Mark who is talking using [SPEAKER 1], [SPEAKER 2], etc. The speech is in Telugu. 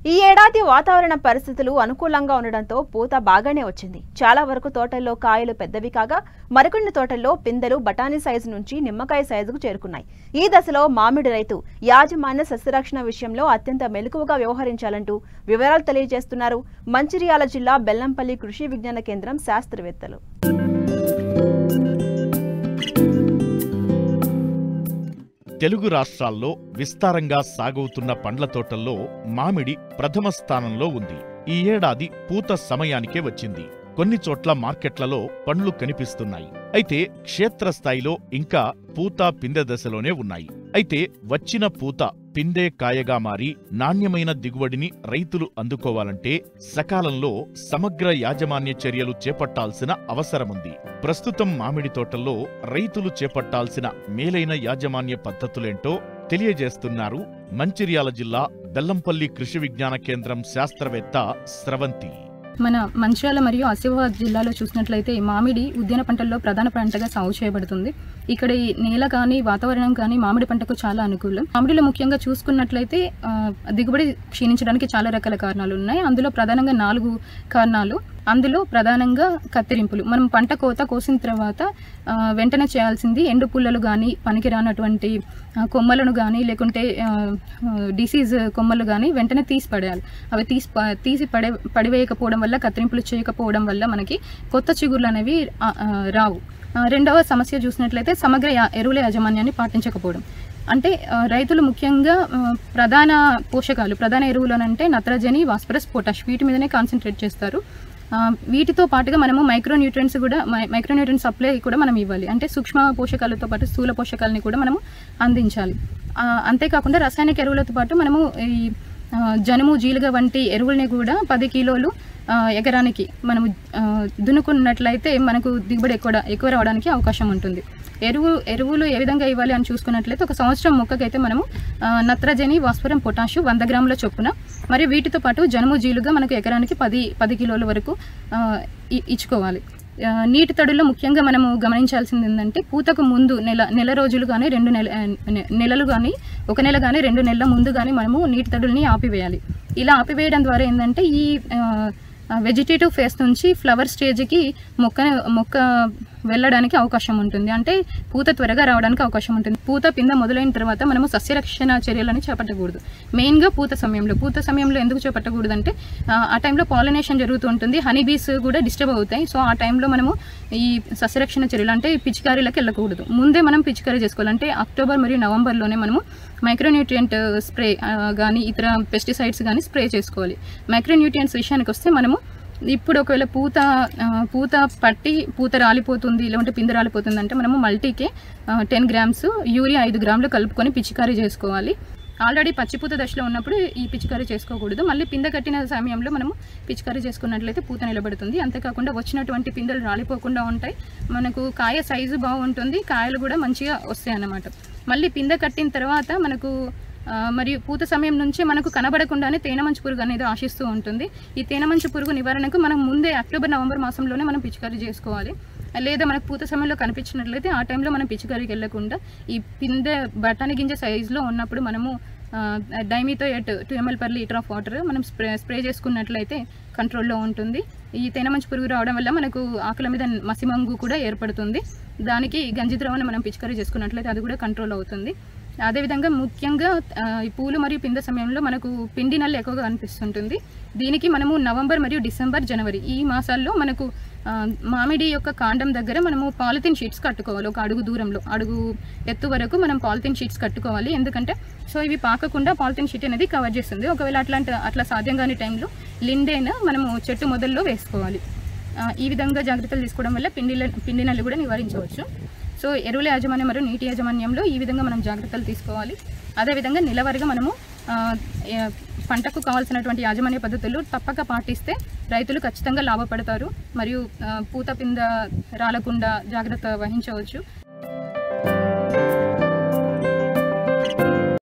[SPEAKER 1] ఈ ఏడాది వాతావరణ పరిస్థితులు అనుకూలంగా ఉండడంతో పూత బాగానే వచ్చింది. చాలా వరకు తోటల్లో కాయలు పెద్దవి కాగా మరికొన్ని తోటల్లో పిందెలు బఠానీ సైజు నుంచి నిమ్మకాయ సైజుకు చేరుకున్నాయి. ఈ దశలో మామిడి రైతు యాజమాన్య సస్యరక్షణ విషయంలో అత్యంత మెలకువగా వ్యవహరించాలంటూ వివరాలు తెలియజేస్తున్నారు మంచిర్యాల జిల్లా బెల్లంపల్లి కృషి విజ్ఞాన కేంద్రం శాస్త్రవేత్తలు.
[SPEAKER 2] తెలుగు రాష్ట్రాల్లో విస్తారంగా సాగవుతున్న పండ్ల తోటల్లో మామిడి ప్రథమ స్థానంలో ఉంది. ఈ ఏడాది పూత సమయానికే వచ్చింది. కొన్ని చోట్ల మార్కెట్లలో పండ్లు కనిపిస్తున్నాయి. అయితే క్షేత్రస్థాయిలో ఇంకా పూత పిందె దశలోనే ఉన్నాయి. అయితే వచ్చిన పూత పిందె కాయగా మారి నాణ్యమైన దిగుబడిని రైతులు అందుకోవాలంటే సకాలంలో సమగ్ర యాజమాన్య చర్యలు చేపట్టాల్సిన అవసరముంది. ప్రస్తుతం మామిడి తోటల్లో రైతులు చేపట్టాల్సిన మేలైన యాజమాన్య పద్ధతులేంటో తెలియజేస్తున్నారు మంచిర్యాల జిల్లా బెల్లంపల్లి కృషి విజ్ఞాన కేంద్రం శాస్త్రవేత్త స్రవంతి.
[SPEAKER 3] మన మంచిర్యాల మరియు ఆసిఫాబాద్ జిల్లాలో చూసినట్లయితే మామిడి ఉద్యాన పంటల్లో ప్రధాన పంటగా సాగు చేయబడుతుంది. ఇక్కడ ఈ నేల కానీ వాతావరణం కానీ మామిడి పంటకు చాలా అనుకూలం. మామిడిలో ముఖ్యంగా చూసుకున్నట్లయితే దిగుబడి క్షీణించడానికి చాలా రకాల కారణాలు ఉన్నాయి. అందులో ప్రధానంగా 4 కారణాలు. అందులో ప్రధానంగా కత్తిరింపులు. మనం పంట కోసిన తర్వాత వెంటనే చేయాల్సింది ఎండు పుల్లలు కానీ పనికిరానటువంటి కొమ్మలను కానీ లేకుంటే డిసీజ్ కొమ్మలు కానీ వెంటనే తీసి పడేయాలి. అవి తీసి పడివేయకపోవడం వల్ల, కత్తిరింపులు చేయకపోవడం వల్ల మనకి కొత్త చిగుర్లు అనేవి రావు. రెండవ సమస్య చూసినట్లయితే సమగ్ర ఎరువుల యాజమాన్యాన్ని పాటించకపోవడం. అంటే రైతులు ముఖ్యంగా ప్రధాన ఎరువులు అంటే నత్రజని, ఫాస్ఫరస్, పొటాష్ వీటి మీదనే కాన్సన్ట్రేట్ చేస్తారు. వీటితో పాటుగా మనము మైక్రోన్యూట్రియంట్స్ సప్లై కూడా మనం ఇవ్వాలి. అంటే సూక్ష్మ పోషకాలతో పాటు స్థూల పోషకాలని కూడా మనము అందించాలి. అంతేకాకుండా రసాయనిక ఎరువులతో పాటు మనము ఈ జనుము, జీలుగ వంటి ఎరువుల్ని కూడా 10 కిలోలు ఎకరానికి మనము దున్నుకున్నట్లయితే మనకు దిగుబడి ఎక్కువ రావడానికి అవకాశం ఉంటుంది. ఎరువులు ఏ విధంగా ఇవ్వాలి అని చూసుకున్నట్లయితే ఒక సంవత్సరం మొక్కకైతే మనము నత్రజని, భాస్వరం, పొటాషు 100 గ్రాముల చొప్పున, మరియు వీటితో పాటు జనుము, జీలుగా మనకు ఎకరానికి 10 కిలోల వరకు ఇచ్చుకోవాలి. నీటి తడుల్లో ముఖ్యంగా మనము గమనించాల్సింది ఏంటంటే పూతకు ముందు నెల రోజులు కానీ 2 నెలలు కానీ 1 నెల కానీ 2 నెలల ముందు కానీ మనము నీటి తడుల్ని ఆపివేయాలి. ఇలా ఆపివేయడం ద్వారా ఏంటంటే ఈ వెజిటేటివ్ ఫేస్ నుంచి ఫ్లవర్ స్టేజ్కి మొక్క వెళ్ళడానికి అవకాశం ఉంటుంది. అంటే పూత త్వరగా రావడానికి అవకాశం ఉంటుంది. పూత పింద మొదలైన తర్వాత మనము సస్యరక్షణ చర్యలని చేపట్టకూడదు. మెయిన్గా పూత సమయంలో ఎందుకు చేపట్టకూడదు అంటే ఆ టైంలో పాలినేషన్ జరుగుతూ ఉంటుంది. హనీ బీస్ కూడా డిస్టర్బ్ అవుతాయి. సో ఆ టైంలో మనము ఈ సస్యరక్షణ చర్యలు అంటే పిచికారీలకు వెళ్ళకూడదు. ముందే మనం పిచికారీ చేసుకోవాలి. అంటే అక్టోబర్ మరియు నవంబర్లోనే మనము మైక్రోన్యూట్రియంట్ స్ప్రే కానీ ఇతర పెస్టిసైడ్స్ కానీ స్ప్రే చేసుకోవాలి. మైక్రోన్యూట్రియంట్స్ విషయానికి వస్తే మనము ఇప్పుడు ఒకవేళ పూత పట్టి పూత రాలిపోతుంది లేకుంటే పిందె రాలిపోతుంది అంటే మనము మల్టీకి 10 గ్రామ్స్ యూరియా 5 గ్రాములు కలుపుకొని పిచికారీ చేసుకోవాలి. ఆల్రెడీ పచ్చిపూత దశలో ఉన్నప్పుడు ఈ పిచికారీ చేసుకోకూడదు. మళ్ళీ పిందె కట్టిన సమయంలో మనము పిచికారీ చేసుకున్నట్లయితే పూత నిలబడుతుంది. అంతేకాకుండా వచ్చినటువంటి పిందెలు రాలిపోకుండా ఉంటాయి. మనకు కాయ సైజు బాగుంటుంది. కాయలు కూడా మంచిగా వస్తాయి అన్నమాట. మళ్ళీ పిందె కట్టిన తర్వాత మనకు మరియు పూత సమయం నుంచి మనకు కనబడకుండానే తేనెమంచు పురుగు అనేది ఆశిస్తూ ఉంటుంది. ఈ తేనెమంచు పురుగు నివారణకు మనం ముందే అక్టోబర్, నవంబర్ మాసంలోనే మనం పిచికారీ చేసుకోవాలి. లేదా మనకు పూత సమయంలో కనిపించినట్లయితే ఆ టైంలో మనం పిచికారీకి వెళ్ళకుండా ఈ పిందె బఠానీ గింజ సైజులో ఉన్నప్పుడు మనము dimethoate 2 ml per litre of water మనం స్ప్రే చేసుకున్నట్లయితే కంట్రోల్లో ఉంటుంది. ఈ తేనెమంచు పురుగు రావడం వల్ల మనకు ఆకుల మీద మసిమంగు కూడా ఏర్పడుతుంది. దానికి గంజి ద్రవాన్ని మనం పిచికారీ చేసుకున్నట్లయితే అది కూడా కంట్రోల్ అవుతుంది. అదేవిధంగా ముఖ్యంగా ఈ పూలు మరియు పిందె సమయంలో మనకు పిండి నల్లి ఎక్కువగా కనిపిస్తుంటుంది. దీనికి మనము నవంబర్ మరియు డిసెంబర్, జనవరి ఈ మాసాల్లో మనకు మామిడి యొక్క కాండం దగ్గర మనము పాలిథిన్ షీట్స్ కట్టుకోవాలి. ఒక అడుగు దూరంలో, అడుగు ఎత్తు వరకు మనం పాలిథిన్ షీట్స్ కట్టుకోవాలి. ఎందుకంటే ఇవి పాకకుండా పాలిథిన్ షీట్ అనేది కవర్ చేస్తుంది. ఒకవేళ అట్లా సాధ్యం కాని టైంలో లిండేన్ మనము చెట్టు మొదల్లో వేసుకోవాలి. ఈ విధంగా జాగ్రత్తలు తీసుకోవడం వల్ల పిండి నల్లి కూడా నివారించవచ్చు. సో ఎరువుల యాజమాన్యం మరియు నీటి యాజమాన్యంలో ఈ విధంగా మనం జాగ్రత్తలు తీసుకోవాలి. అదేవిధంగా నెలవారీగా మనము పంటకు కావాల్సినటువంటి యాజమాన్య పద్ధతులు తప్పక పాటిస్తే రైతులు ఖచ్చితంగా లాభపడతారు మరియు పూత పింద రాలకుండా జాగ్రత్త వహించవచ్చు.